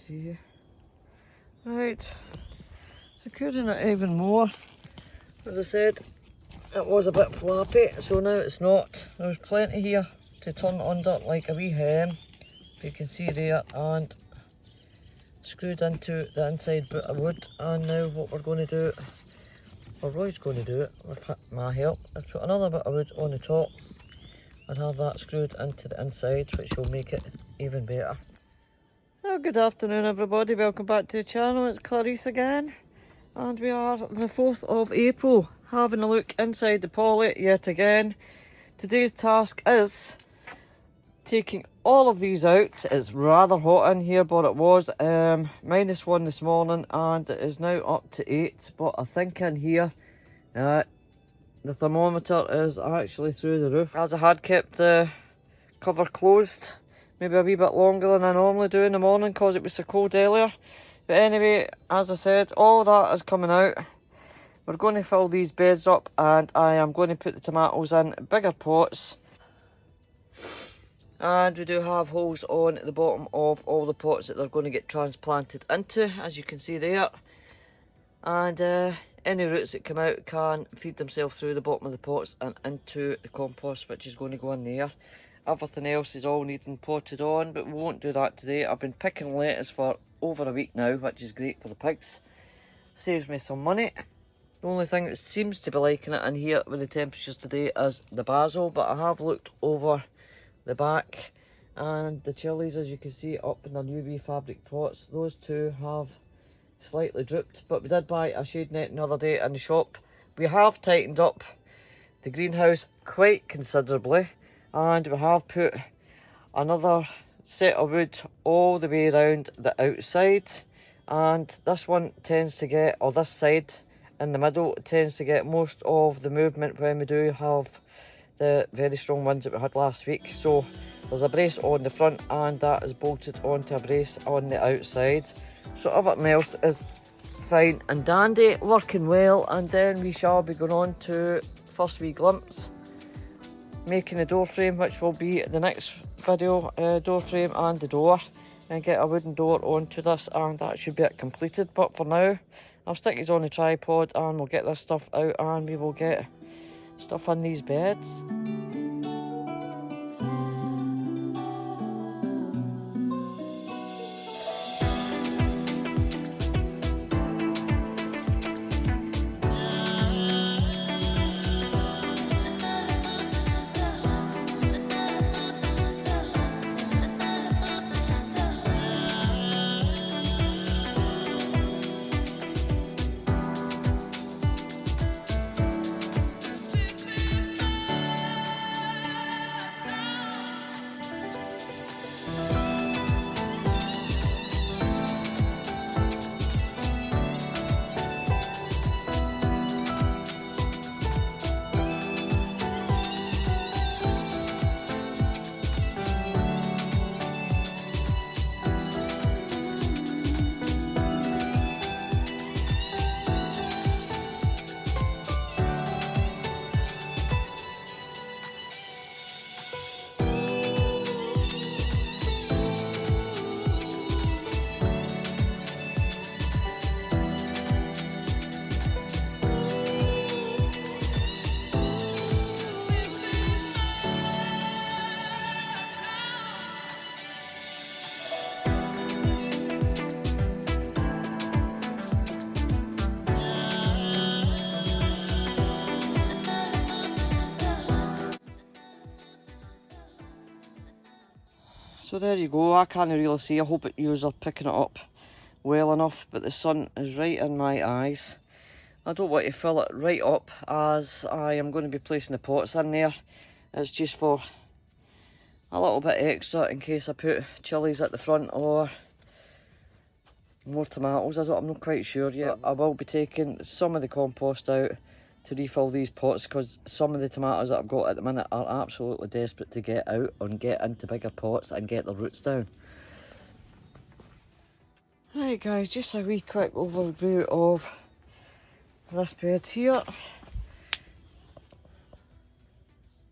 see. Right, securing it even more. As I said, it was a bit flappy, so now it's not. There's plenty here to turn under like a wee hem, if you can see there, and screwed into the inside bit of wood. And now what we're going to do, or Roy's going to do it with my help, is put another bit of wood on the top and have that screwed into the inside, which will make it even better. Well, good afternoon everybody, welcome back to the channel. It's Clarice again, and we are the 4th of April, having a look inside the Polly yet again. Today's task is taking all of these out. It's rather hot in here, but it was -1 this morning and it is now up to 8, but I think in here the thermometer is actually through the roof, as I had kept the cover closed maybe a wee bit longer than I normally do in the morning because it was so cold earlier. But anyway, as I said, all that is coming out. We're going to fill these beds up and I am going to put the tomatoes in bigger pots. And we do have holes on the bottom of all the pots that they're going to get transplanted into, as you can see there. And any roots that come out can feed themselves through the bottom of the pots and into the compost, which is going to go in there. Everything else is all needing potted on, but we won't do that today. I've been picking lettuce for over a week now, which is great for the pigs. Saves me some money. The only thing that seems to be liking it in here with the temperatures today is the basil, but I have looked over the back and the chilies, as you can see, up in their new wee fabric pots. Those two have slightly drooped, but we did buy a shade net another day in the shop. We have tightened up the greenhouse quite considerably, and we have put another set of wood all the way around the outside, and this one tends to get, or this side in the middle tends to get most of the movement when we do have the very strong winds that we had last week. So there's a brace on the front and that is bolted onto a brace on the outside. So everything else is fine and dandy, working well. And then we shall be going on to first wee glimpse, making the door frame, which will be the next video. Door frame and the door, and get a wooden door onto this, and that should be it completed. But for now, I'll stick it on the tripod and we'll get this stuff out and we will get stuff in these beds. So there you go, I can't really see. I hope that you are picking it up well enough, but the sun is right in my eyes. I don't want to fill it right up as I am going to be placing the pots in there. It's just for a little bit extra in case I put chilies at the front or more tomatoes. I'm not quite sure yet. I will be taking some of the compost out to refill these pots because some of the tomatoes that I've got at the minute are absolutely desperate to get out and get into bigger pots and get their roots down. Right guys, just a wee quick overview of this bed here.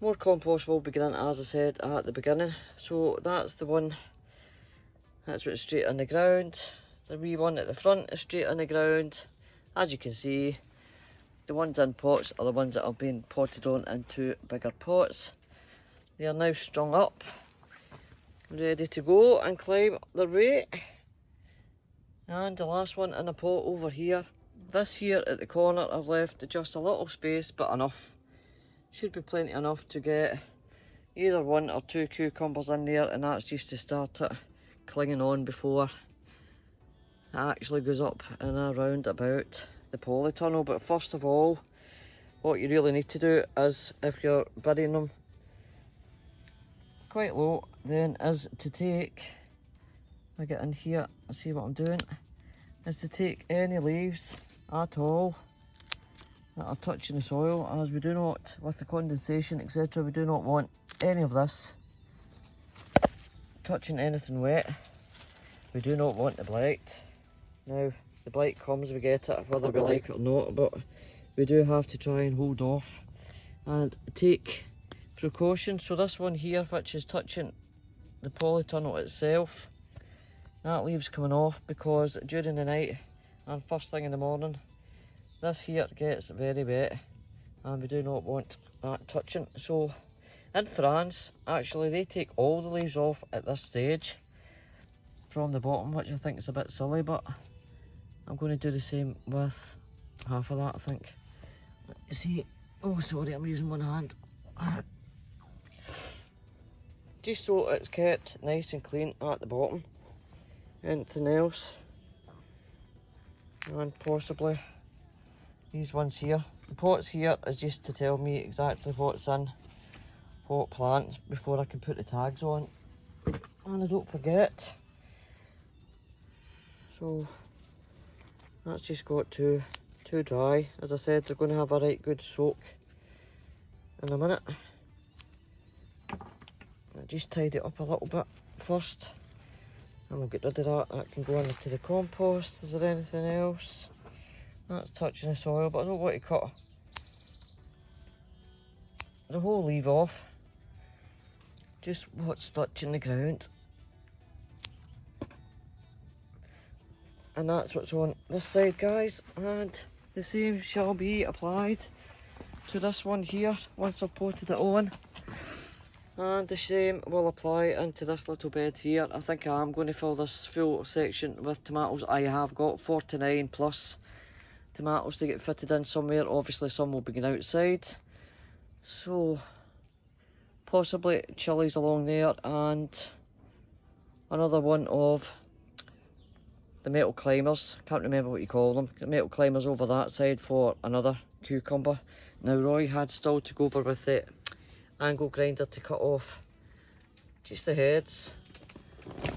More compost will be going in, as I said at the beginning. So that's the one That's what's straight on the ground. The wee one at the front is straight on the ground. As you can see, the ones in pots are the ones that are being potted on into bigger pots. They are now strung up, ready to go and climb their way. And the last one in a pot over here. This here at the corner I've left just a little space, but enough. Should be plenty enough to get either 1 or 2 cucumbers in there, and that's just to start it clinging on before it actually goes up and around about the polytunnel. But first of all, what you really need to do is, if you're burying them quite low, then is to take, I get in here and see what I'm doing, is to take any leaves at all that are touching the soil, as we do not, with the condensation etc, we do not want any of this touching anything wet. We do not want the blight. Now the blight comes, we get it whether we like it or not, but we do have to try and hold off and take precautions. So this one here, which is touching the polytunnel itself, that leaves coming off because during the night and first thing in the morning this here gets very wet, and we do not want that touching. So in France, actually they take all the leaves off at this stage from the bottom, which I think is a bit silly, but I'm going to do the same with half of that, I think. Let me see. Oh, sorry, I'm using one hand. Just so it's kept nice and clean at the bottom. Anything else? And possibly these ones here. The pots here is just to tell me exactly what's in what plant before I can put the tags on, and I don't forget. So that's just got to dry. As I said, they're going to have a right good soak in a minute. I'll just tidy it up a little bit first, and we'll get rid of that. That can go into the compost. Is there anything else? That's touching the soil, but I don't want to cut the whole leaf off. Just what's touching the ground. And that's what's on this side, guys. And the same shall be applied to this one here once I've potted it on. And the same will apply into this little bed here. I think I am going to fill this full section with tomatoes. I have got 49 plus tomatoes to get fitted in somewhere. Obviously some will be going outside. So possibly chilies along there, and another one of the metal climbers. Can't remember what you call them. The metal climbers over that side for another cucumber. Now Roy had still to go over with the angle grinder to cut off just the heads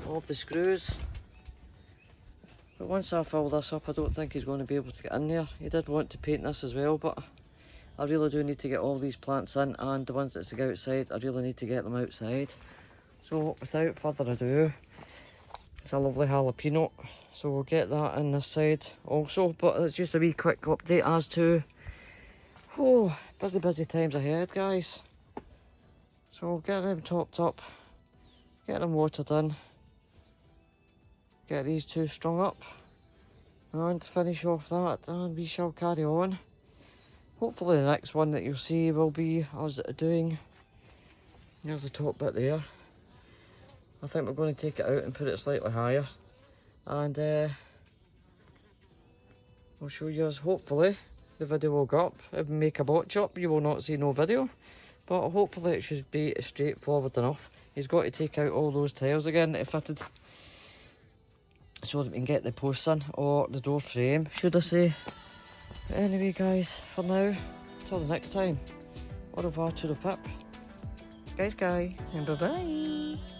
of the screws. But once I fill this up, I don't think he's going to be able to get in there. He did want to paint this as well, but I really do need to get all these plants in, and the ones that's to go outside, I really need to get them outside. So without further ado, it's a lovely jalapeno, so we'll get that in this side also. But it's just a wee quick update as to, oh, busy times ahead, guys. So we'll get them topped up, get them watered in, get these two strung up, and finish off that, and we shall carry on. Hopefully the next one that you'll see will be us doing, there's the top bit there. I think we're going to take it out and put it slightly higher, and I'll show you us. Hopefully the video will go up. If we make a botch up, you will not see no video, but hopefully it should be straightforward enough. He's got to take out all those tiles again that he fitted, so that we can get the posts in, or the door frame should I say. But anyway guys, for now, till the next time, au revoir to the pip. Guys, and bye bye.